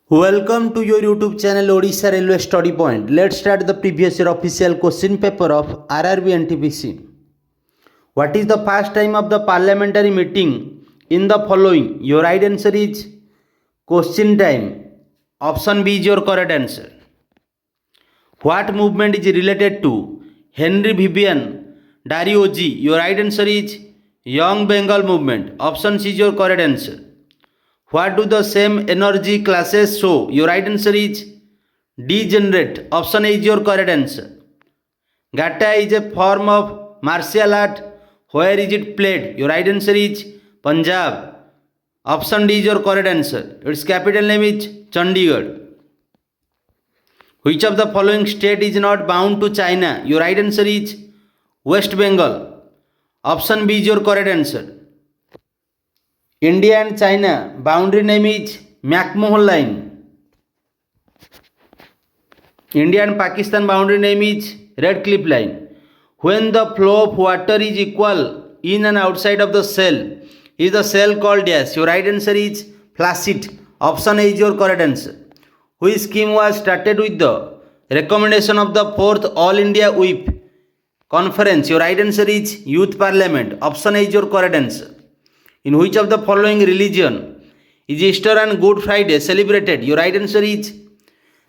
Welcome to your YouTube channel Odisha Railway Study Point. Let's start the previous year official question paper of RRB and TPC. What is the first time of the parliamentary meeting in the following? Your right answer is question time. Option B is your correct answer. What movement is related to Henry Vivian Darioji? Your right answer is Young Bengal movement. Option C is your correct answer. What do the same energy classes show? Your right answer is degenerate. Option A is your correct answer. Gata is a form of martial art. Where is it played? Your right answer is Punjab. Option D is your correct answer. Its capital name is Chandigarh. Which of the following state is not bound to China? Your right answer is West Bengal. Option B is your correct answer. India and China boundary name is McMahon line. India and Pakistan boundary name is Red Cliff line. When the flow of water is equal in and outside of the cell, is the cell called dash? Your right answer is flaccid. Option A is your correct answer. Which scheme was started with the recommendation of the 4th All India Whip Conference? Your right answer is Youth Parliament. Option A is your correct answer. In which of the following religion is Easter and Good Friday celebrated? Your right answer is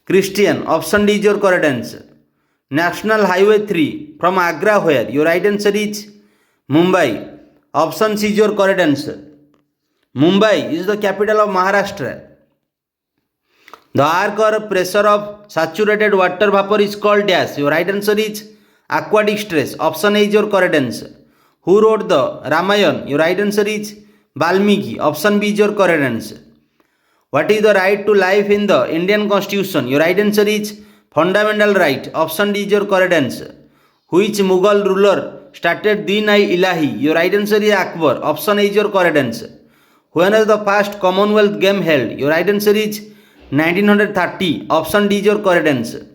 Christian. Option D is your correct answer. National Highway 3 from Agra where? Your right answer is Mumbai. Option C is your correct answer. Mumbai is the capital of Maharashtra. The arc or pressure of saturated water vapor is called dash? Your right answer is aquatic stress. Option A is your correct answer. Who wrote the Ramayana? Your right answer is Valmiki. Option B is your correct answer. What is the right to life in the Indian Constitution? Your right answer is fundamental right. Option D is your correct answer. Which Mughal ruler started Din-i-Ilahi? Your right answer is Akbar. Option A is your correct answer. When was the first Commonwealth game held? Your right answer is 1930. Option D is your correct answer.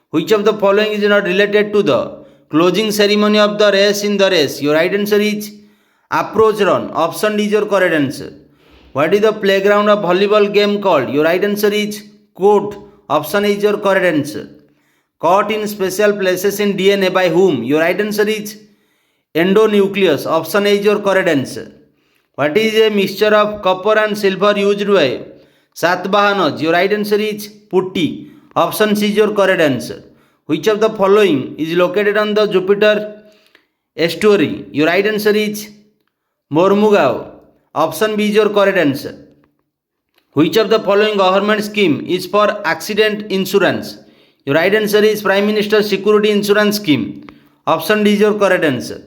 Which of the following is not related to the closing ceremony of the race in the race? Your right answer is approach run. Option D is your correct answer. What is the playground of volleyball game called? Your right answer is court. Option A is your correct answer. Caught in special places in DNA by whom? Your right answer is endonucleus. Option A is your correct answer. What is a mixture of copper and silver used by Satvahanas? Your right answer is putti. Option C is your correct answer. Which of the following is located on the Jupiter estuary? Your right answer is Mormugao. Option B is your correct answer. Which of the following government scheme is for accident insurance? Your right answer is Prime Minister Security Insurance Scheme. Option D is your correct answer.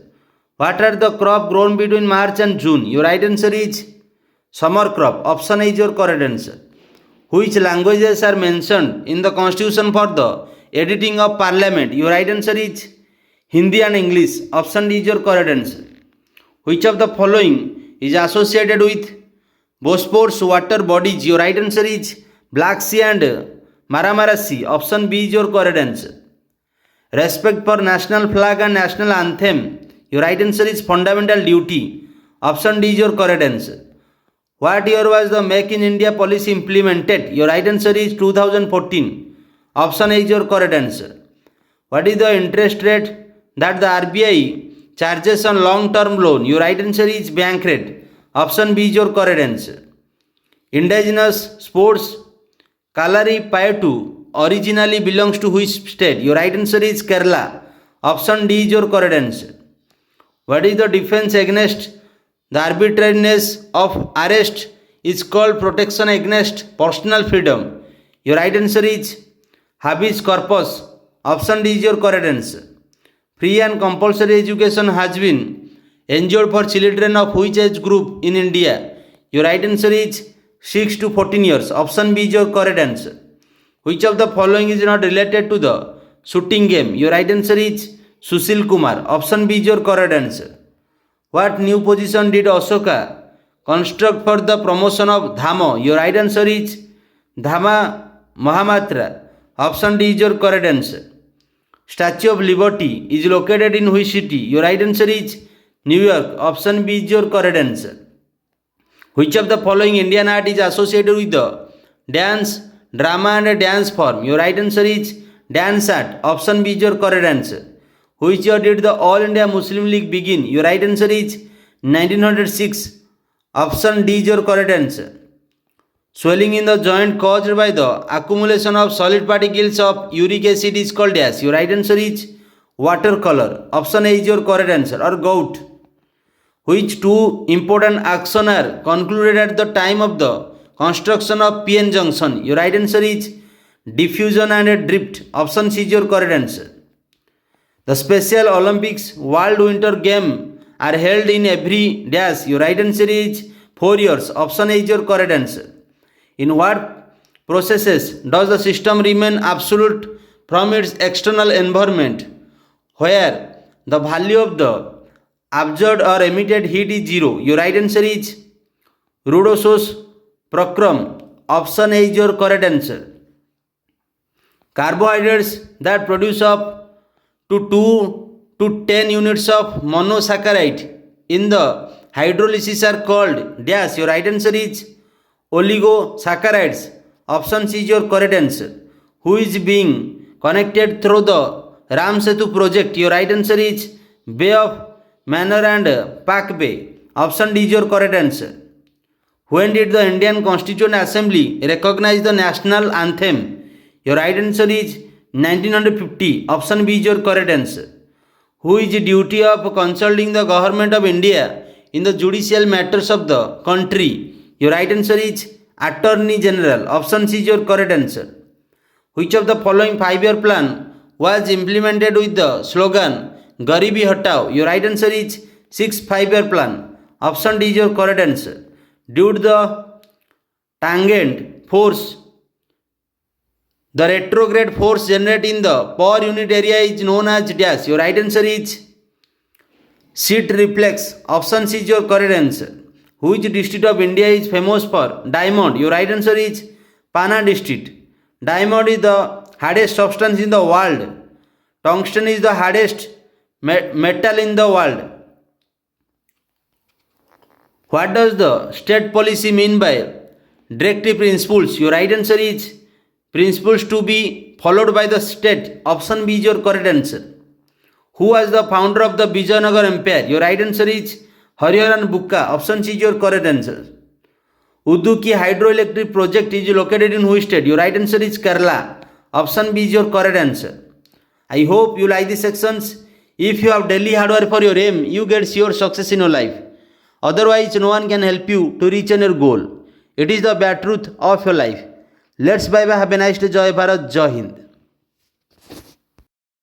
What are the crop grown between March and June? Your right answer is summer crop. Option A is your correct answer. Which languages are mentioned in the constitution for the editing of parliament? Your right answer is Hindi and English. Option D is your correct answer. Which of the following is associated with Bosporus water bodies? Your right answer is Black Sea and Maramara Sea. Option B is your correct answer. Respect for national flag and national anthem. Your right answer is fundamental duty. Option D is your correct answer. What year was the Make in India policy implemented? Your right answer is 2014. Option A is your correct answer. What is the interest rate that the RBI charges on long-term loan? Your right answer is bank rate. Option B is your correct answer. Indigenous sports Kalari Payattu originally belongs to which state? Your right answer is Kerala. Option D is your correct answer. What is the defense against the arbitrariness of arrest is called protection against personal freedom? Your right answer is habeas corpus. Option D is your correct answer. Free and compulsory education has been ensured for children of which age group in India? Your right answer is 6 to 14 years. Option B is your correct answer. Which of the following is not related to the shooting game? Your right answer is Sushil Kumar. Option B is your correct answer. What new position did Ashoka construct for the promotion of Dhama? Your right answer is Dhama Mahamatra. Option D is your correct answer. Statue of Liberty is located in which city? Your right answer is New York. Option B is your correct answer. Which of the following Indian art is associated with the dance drama and a dance form? Your right answer is dance art. Option B is your correct answer. Which year did the All India Muslim League begin? Your right answer is 1906. Option D is your correct answer. Swelling in the joint caused by the accumulation of solid particles of uric acid is called as. Your right answer is watercolor. Option A is your correct answer, or gout. Which two important actions are concluded at the time of the construction of PN junction? Your right answer is diffusion and drift. Option C is your correct answer. The Special Olympics World Winter Game are held in every dash. Your right answer is 4 years. Option A is your correct answer. In what processes does the system remain absolute from its external environment, where the value of the absorbed or emitted heat is zero? Your right answer is Rudolphus procrum. Option A is your correct answer. Carbohydrates that produce up to 2 to 10 units of monosaccharide in the hydrolysis are called dash. Your right answer is oligosaccharides. Option C is your correct answer. Who is being connected through the Ram Setu project? Your right answer is Bay of Mannar and Pak Bay. Option D is your correct answer. When did the Indian Constituent Assembly recognize the national anthem? Your right answer is 1950. Option B is your correct answer. Who is the duty of consulting the government of India in the judicial matters of the country? Your right answer is Attorney General. Option C is your correct answer. Which of the following 5-year plan was implemented with the slogan Garibi Hatao? Your right answer is 6 5-year plan. Option D is your correct answer. Due to the tangent force, the retrograde force generated in the per unit area is known as dash. Your right answer is sheet reflex. Option C is your correct answer. Which district of India is famous for diamond? Your right answer is Pana district. Diamond is the hardest substance in the world. Tungsten is the hardest metal in the world. What does the state policy mean by directive principles? Your right answer is principles to be followed by the state. Option B is your correct answer. Who was the founder of the Vijayanagar Empire? Your right answer is Hariharan Bukka. Option C is your correct answer. Uduki hydroelectric project is located in which state? Your right answer is Kerala. Option B is your correct answer. I hope you like these sections. If you have daily hard work for your aim, you get sure success in your life. Otherwise, no one can help you to reach your goal. It is the bad truth of your life. Let's bye bye. Have a nice day. Jai Bharat. Jai Hind.